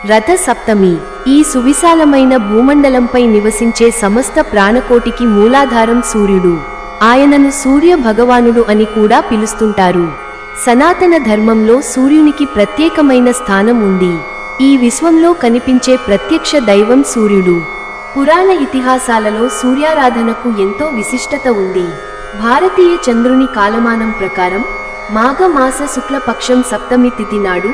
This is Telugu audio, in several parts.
రథ సప్తమి ఈ సువిశాలమైన భూమండలంపై నివసించే సమస్త ప్రాణకోటికి మూలాధారం సూర్యుడు. ఆయనను సూర్య భగవానుడు అని కూడా పిలుస్తుంటారు. సనాతన ధర్మంలో సూర్యునికి ప్రత్యేకమైన స్థానం ఉంది. ఈ విశ్వంలో కనిపించే ప్రత్యక్ష దైవం సూర్యుడు. పురాణ ఇతిహాసాలలో సూర్యారాధనకు ఎంతో విశిష్టత ఉంది. భారతీయ చంద్రుని కాలమానం ప్రకారం మాఘ మాస శుక్లపక్షం సప్తమి తిథి నాడు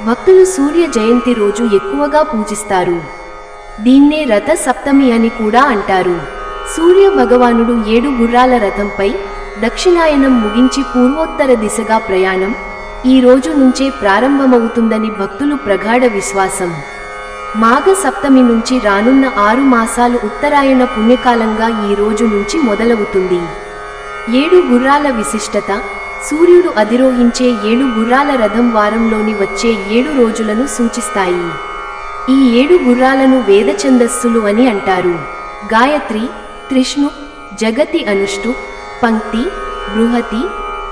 భక్తులు సూర్య జయంతి రోజు ఎక్కువగా పూజిస్తారు. దీన్నే రథ సప్తమి అని కూడా అంటారు. సూర్య భగవానుడు 7 గుర్రాల రథంపై దక్షిణాయనం ముగించి పూర్వోత్తర దిశగా ప్రయాణం ఈ రోజు నుంచే ప్రారంభమవుతుందని భక్తులు ప్రగాఢ విశ్వాసం. మాఘ సప్తమి నుంచి రానున్న 6 మాసాలు ఉత్తరాయణ పుణ్యకాలంగా ఈ రోజు నుంచి మొదలవుతుంది. 7 గుర్రాల విశిష్టత సూర్యుడు అధిరోహించే 7 గుర్రాల రథం వారంలోని వచ్చే 7 రోజులను సూచిస్తాయి. ఈ 7 గుర్రాలను వేద ఛందస్సులు అని అంటారు. గాయత్రి, త్రిష్ణు, జగతి, అనుష్టు, పంక్తి, బృహతి,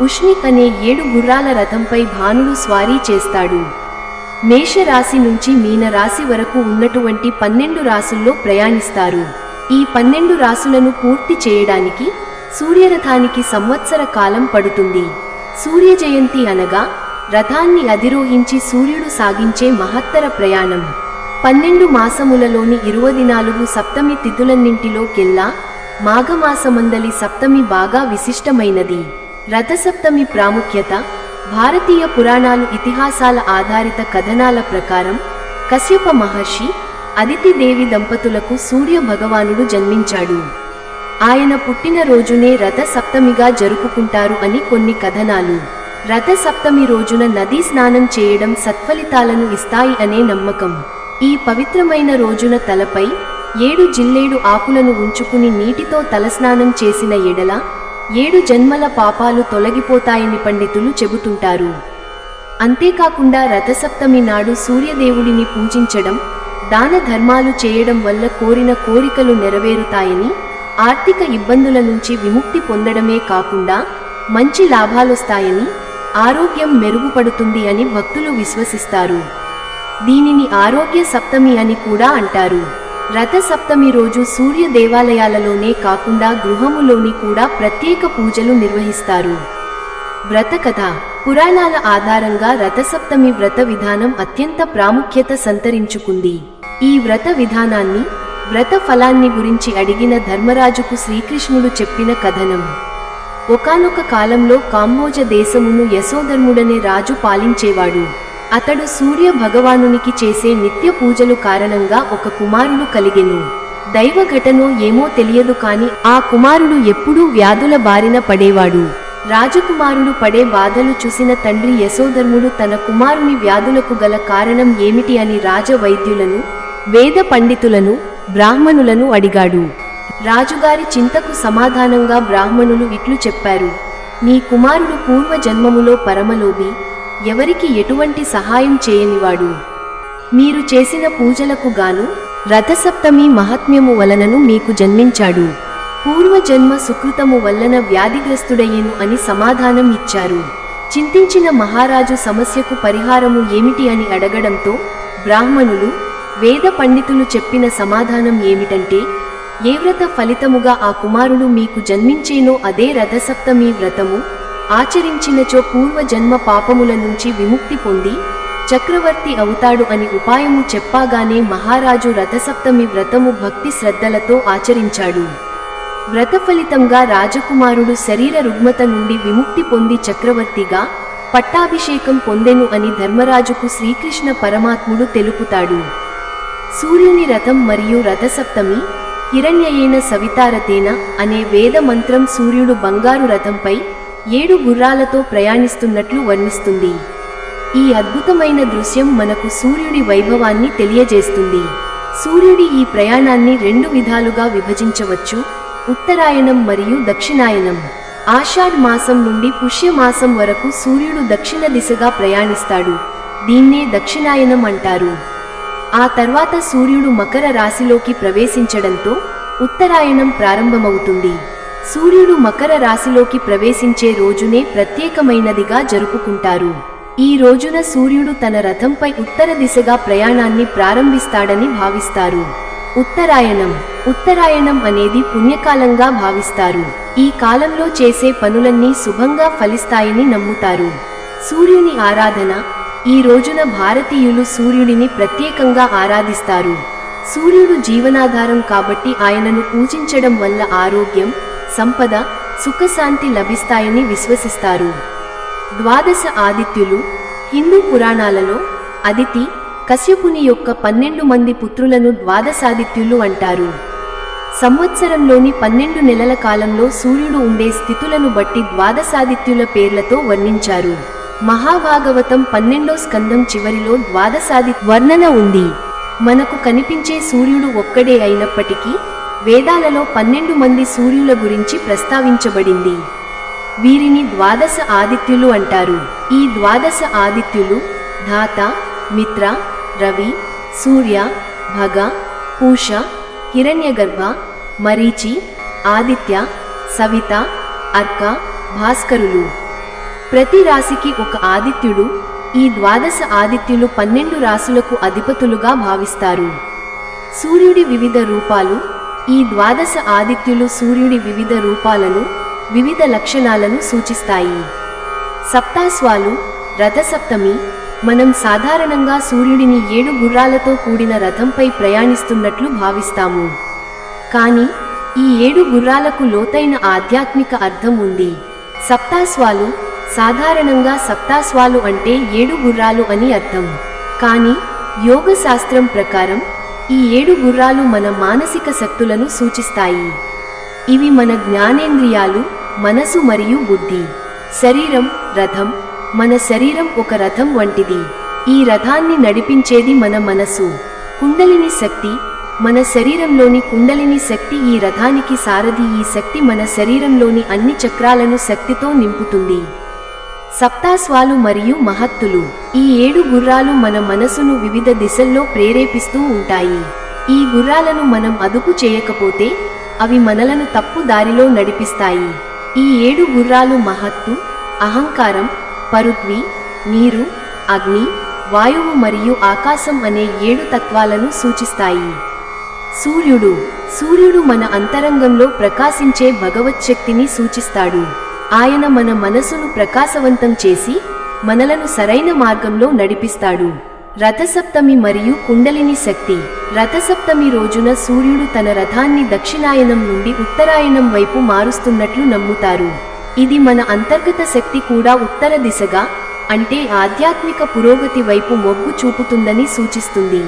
ఉష్ణిక్ అనే 7 గుర్రాల రథంపై భానుడు స్వారీ చేస్తాడు. మేషరాశి నుంచి మీన రాశి వరకు ఉన్నటువంటి 12 రాసుల్లో ప్రయాణిస్తారు. ఈ 12 రాసులను పూర్తి చేయడానికి సూర్యరథానికి సంవత్సర కాలం పడుతుంది. సూర్య జయంతి అనగా రథాన్ని అధిరోహించి సూర్యుడు సాగించే మహత్తర ప్రయాణం. 12 మాసములలోని 24 సప్తమి తిథులన్నింటిలోకెల్లా మాఘమాసమందలి సప్తమి బాగా విశిష్టమైనది. రథసప్తమి ప్రాముఖ్యత భారతీయ పురాణాలు ఇతిహాసాల ఆధారిత కథనాల ప్రకారం కశ్యప మహర్షి, అదితిదేవి దంపతులకు సూర్య భగవానుడు జన్మించాడు. ఆయన పుట్టిన రోజునే రథ సప్తమిగా జరుపుకుంటారు అని కొన్ని కథనాలు. రథ సప్తమి రోజున నదీ స్నానం చేయడం సత్ఫలితాలను ఇస్తాయి అనే నమ్మకం. ఈ పవిత్రమైన రోజున తలపై 7 జిల్లేడు ఆకులను ఉంచుకుని నీటితో తలస్నానం చేసిన ఎడల 7 జన్మల పాపాలు తొలగిపోతాయని పండితులు చెబుతుంటారు. అంతేకాకుండా రథసప్తమి నాడు సూర్యదేవుడిని పూజించడం, దాన ధర్మాలు చేయడం వల్ల కోరిన కోరికలు నెరవేరుతాయని, ఆర్థిక ఇబ్బందుల నుంచి విముక్తి పొందడమే కాకుండా మంచి లాభాలొస్తాయని, ఆరోగ్యం మెరుగుపడుతుంది అని భక్తులు విశ్వసిస్తారు. దీనిని ఆరోగ్య సప్తమి అని కూడా అంటారు. రథ సప్తమి రోజు సూర్య దేవాలయాలలోనే కాకుండా గృహములోని కూడా ప్రత్యేక పూజలు నిర్వహిస్తారు. వ్రతకథ పురాణాల ఆధారంగా రథసప్తమి వ్రత విధానం అత్యంత ప్రాముఖ్యత సంతరించుకుంది. ఈ వ్రత విధానాన్ని, వ్రత ఫలాన్ని గురించి అడిగిన ధర్మరాజుకు శ్రీకృష్ణుడు చెప్పిన కథనం. ఒకానొక కాలంలో కాంబోజ దేశమును యశోధర్ముడనే రాజు పాలించేవాడు. అతడు సూర్య భగవానునికి చేసే నిత్య పూజలు కారణంగా ఒక కుమారుడు కలిగెను. దైవ ఘటనో ఏమో తెలియదు కాని ఆ కుమారుడు ఎప్పుడూ వ్యాధుల బారిన పడేవాడు. రాజకుమారుడు పడే బాధలు చూసిన తండ్రి యశోధర్ముడు తన కుమారుని వ్యాధులకు గల కారణం ఏమిటి అని రాజ వైద్యులను, వేద పండితులను, బ్రాహ్మణులను అడిగాడు. రాజుగారి చింతకు సమాధానంగా బ్రాహ్మణులు ఇట్లు చెప్పారు: నీ కుమారుడు పూర్వ జన్మములో పరమలోభి, ఎవరికి ఎటువంటి సహాయం చేయనివాడు. మీరు చేసిన పూజలకు గాను రథసప్తమి మహాత్మ్యము వలనను మీకు జన్మించాడు. పూర్వజన్మ సుకృతము వలన వ్యాధిగ్రస్తుడయ్యేను అని సమాధానం ఇచ్చారు. చింతించిన మహారాజు సమస్యకు పరిహారము ఏమిటి అని అడగడంతో బ్రాహ్మణులు, వేద పండితులు చెప్పిన సమాధానం ఏమిటంటే, ఏ వ్రత ఫలితముగా ఆ కుమారుడు మీకు జన్మించేనో అదే రథసప్తమి వ్రతము ఆచరించినచో పూర్వజన్మ పాపముల నుంచి విముక్తి పొంది చక్రవర్తి అవుతాడు అని ఉపాయము చెప్పాగానే మహారాజు రథసప్తమి వ్రతము భక్తి శ్రద్ధలతో ఆచరించాడు. వ్రత ఫలితంగా రాజకుమారుడు శరీర రుగ్మత నుండి విముక్తి పొంది చక్రవర్తిగా పట్టాభిషేకం పొందెను అని ధర్మరాజుకు శ్రీకృష్ణ పరమాత్ముడు తెలుపుతాడు. సూర్యుని రథం మరియు రథసప్తమి హిరణ్యయేన సవితారతేన అనే వేద మంత్రం సూర్యుడు బంగారు రథంపై 7 గుర్రాలతో ప్రయాణిస్తున్నట్లు వర్ణిస్తుంది. ఈ అద్భుతమైన దృశ్యం మనకు సూర్యుడి వైభవాన్ని తెలియజేస్తుంది. సూర్యుడి ఈ ప్రయాణాన్ని 2 విధాలుగా విభజించవచ్చు: ఉత్తరాయణం మరియు దక్షిణాయనం. ఆషాఢ్ మాసం నుండి పుష్యమాసం వరకు సూర్యుడు దక్షిణ దిశగా ప్రయాణిస్తాడు. దీన్నే దక్షిణాయనం అంటారు. ఆ తర్వాత సూర్యుడు మకర రాశిలోకి ప్రవేశించడంతో ఉత్తరాయణం ప్రారంభమవుతుంది. సూర్యుడు మకర రాశిలోకి ప్రవేశించే రోజునే ప్రత్యేకమైనదిగా జరుపుకుంటారు. ఈ రోజున సూర్యుడు తన రథంపై ఉత్తర దిశగా ప్రయాణాన్ని ప్రారంభిస్తాడని భావిస్తారు. ఉత్తరాయణం అనేది పుణ్యకాలంగా భావిస్తారు. ఈ కాలంలో చేసే పనులన్నీ శుభంగా ఫలిస్తాయని నమ్ముతారు. సూర్యుని ఆరాధన. ఈ రోజున భారతీయులు సూర్యుడిని ప్రత్యేకంగా ఆరాధిస్తారు. సూర్యుడు జీవనాధారం కాబట్టి ఆయనను పూజించడం వల్ల ఆరోగ్యం, సంపద, సుఖశాంతి లభిస్తాయని విశ్వసిస్తారు. ద్వాదశ ఆదిత్యులు. హిందూ పురాణాలలో అదితి, కశ్యపుని యొక్క 12 మంది పుత్రులను ద్వాదశాదిత్యులు అంటారు. సంవత్సరంలోని 12 నెలల కాలంలో సూర్యుడు ఉండే స్థితులను బట్టి ద్వాదశాదిత్యుల పేర్లతో వర్ణించారు. మహాభాగవతం 12వ స్కందం చివరిలో ద్వాదశాదిత్య వర్ణన ఉంది. మనకు కనిపించే సూర్యుడు ఒక్కడే అయినప్పటికీ వేదాలలో 12 మంది సూర్యుల గురించి ప్రస్తావించబడింది. వీరిని ద్వాదశ ఆదిత్యులు అంటారు. ఈ ద్వాదశ ఆదిత్యులు ధాత, మిత్ర, రవి, సూర్య, భగ, పూష, హిరణ్యగర్భ, మరీచి, ఆదిత్య, సవిత, అర్క, భాస్కరులు. ప్రతి రాశికి ఒక ఆదిత్యుడు. ఈ ద్వాదశ ఆదిత్యులు 12 రాశులకు అధిపతులుగా భావిస్తారు. సూర్యుడి వివిధ రూపాలు. ఈ ద్వాదశ ఆదిత్యులు సూర్యుడి వివిధ రూపాలను, వివిధ లక్షణాలను సూచిస్తాయి. సప్తాస్వాలు. రథసప్తమి. మనం సాధారణంగా సూర్యుడిని 7 గుర్రాలతో కూడిన రథంపై ప్రయాణిస్తున్నట్లు భావిస్తాము. కానీ ఈ 7 గుర్రాలకు లోతైన ఆధ్యాత్మిక అర్థం ఉంది. సప్తాస్వాలు. సాధారణంగా సప్తాస్వాలు అంటే 7 గుర్రాలు అని అర్థం. కానీ యోగ శాస్త్రం ప్రకారం ఈ 7 గుర్రాలు మన మానసిక శక్తులను సూచిస్తాయి. ఇవి మన జ్ఞానేంద్రియాలు, మనసు మరియు బుద్ధి. శరీరం. రథం. మన శరీరం ఒక రథం వంటిది. ఈ రథాన్ని నడిపించేది మన మనసు. కుండలిని శక్తి. మన శరీరంలోని కుండలిని శక్తి ఈ రథానికి సారథి. ఈ శక్తి మన శరీరంలోని అన్ని చక్రాలను శక్తితో నింపుతుంది. సప్తాస్వాలు మరియు మహత్తులు. ఈ 7 గుర్రాలు మన మనసును వివిధ దిశల్లో ప్రేరేపిస్తూ ఉంటాయి. ఈ గుర్రాలను మనం అదుపు చేయకపోతే అవి మనలను తప్పు దారిలో నడిపిస్తాయి. ఈ 7 గుర్రాలు మహత్తు, అహంకారం, పరుథ్వీ, నీరు, అగ్ని, వాయువు మరియు ఆకాశం అనే 7 తత్వాలను సూచిస్తాయి. సూర్యుడు మన అంతరంగంలో ప్రకాశించే భగవచ్ఛక్తిని సూచిస్తాడు. ఆయన మన మనసును ప్రకాశవంతం చేసి మనలను సరైన మార్గంలో నడిపిస్తాడు. రథసప్తమి మరియు కుండలిని శక్తి. రథసప్తమి రోజున సూర్యుడు తన రథాన్ని దక్షిణాయనం నుండి ఉత్తరాయణం వైపు మారుస్తున్నట్లు నమ్ముతారు. ఇది మన అంతర్గత శక్తి కూడా ఉత్తర దిశగా, అంటే ఆధ్యాత్మిక పురోగతి వైపు మొగ్గు చూపుతుందని సూచిస్తుంది.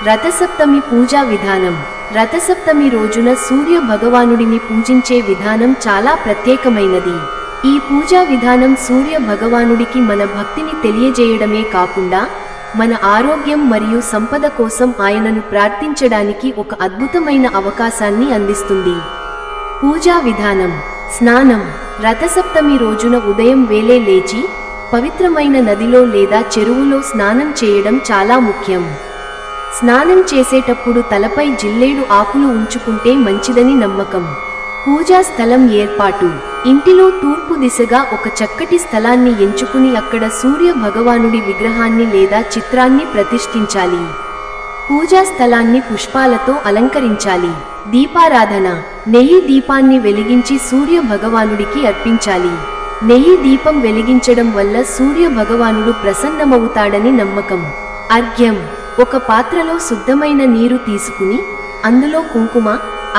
రథసప్తమి పూజా విధానం. రథసప్తమి రోజున సూర్య భగవానుడిని పూజించే విధానం చాలా ప్రత్యేకమైనది. ఈ పూజా విధానం సూర్య భగవానుడికి మన భక్తిని తెలియజేయడమే కాకుండా మన ఆరోగ్యం మరియు సంపద కోసం ఆయనను ప్రార్థించడానికి ఒక అద్భుతమైన అవకాశాన్ని అందిస్తుంది. పూజా విధానం. స్నానం. రథసప్తమి రోజున ఉదయం వేళే లేచి పవిత్రమైన నదిలో లేదా చెరువులో స్నానం చేయడం చాలా ముఖ్యం. స్నానం చేసేటప్పుడు తలపై జిల్లేడు ఆకులు ఉంచుకుంటే మంచిదని నమ్మకం. పూజా స్థలం ఏర్పాటు. ఇంటిలో తూర్పు దిశగా ఒక చక్కటి స్థలాన్ని ఎంచుకుని అక్కడ సూర్య భగవానుడి విగ్రహాన్ని లేదా చిత్రాన్ని ప్రతిష్ఠించాలి. పూజా స్థలాన్ని పుష్పాలతో అలంకరించాలి. దీపారాధన. నెయ్యి దీపాన్ని వెలిగించి సూర్య భగవానుడికి అర్పించాలి. నెయ్యి దీపం వెలిగించడం వల్ల సూర్య భగవానుడు ప్రసన్నమవుతాడని నమ్మకం. అర్ఘ్యం. ఒక పాత్రలో శుద్ధమైన నీరు తీసుకుని అందులో కుంకుమ,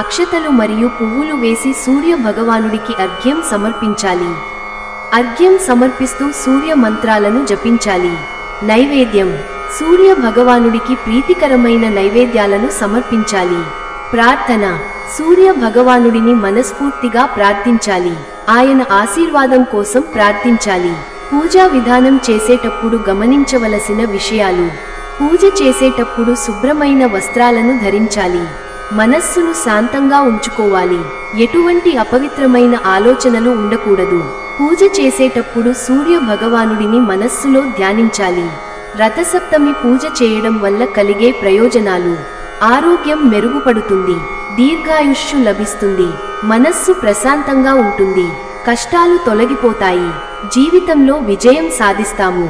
అక్షతలు మరియు పువ్వులు వేసి సూర్య భగవానుడికి అర్ఘ్యం సమర్పించాలి. అర్ఘ్యం సమర్పిస్తూ సూర్య మంత్రాలను జపించాలి. నైవేద్యం. సూర్య భగవానుడికి ప్రీతికరమైన నైవేద్యాలను సమర్పించాలి. ప్రార్థన. సూర్య భగవానుడిని మనస్ఫూర్తిగా ప్రార్థించాలి. ఆయన ఆశీర్వాదం కోసం ప్రార్థించాలి. పూజా విధానం చేసేటప్పుడు గమనించవలసిన విషయాలు. పూజ చేసేటప్పుడు శుభ్రమైన వస్త్రాలను ధరించాలి. మనస్సును శాంతంగా ఉంచుకోవాలి. ఎటువంటి అపవిత్రమైన ఆలోచనలు ఉండకూడదు. పూజ చేసేటప్పుడు సూర్య భగవానుడిని మనస్సులో ధ్యానించాలి. రథసప్తమి పూజ చేయడం వల్ల కలిగే ప్రయోజనాలు. ఆరోగ్యం మెరుగుపడుతుంది. దీర్ఘాయుష్షు లభిస్తుంది. మనస్సు ప్రశాంతంగా ఉంటుంది. కష్టాలు తొలగిపోతాయి. జీవితంలో విజయం సాధిస్తాము.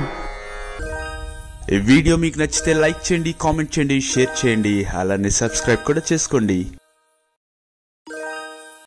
ఈ వీడియో మీకు నచ్చితే లైక్ చేయండి, కామెంట్ చేయండి, షేర్ చేయండి, అలానే సబ్స్క్రైబ్ కూడా చేసుకోండి.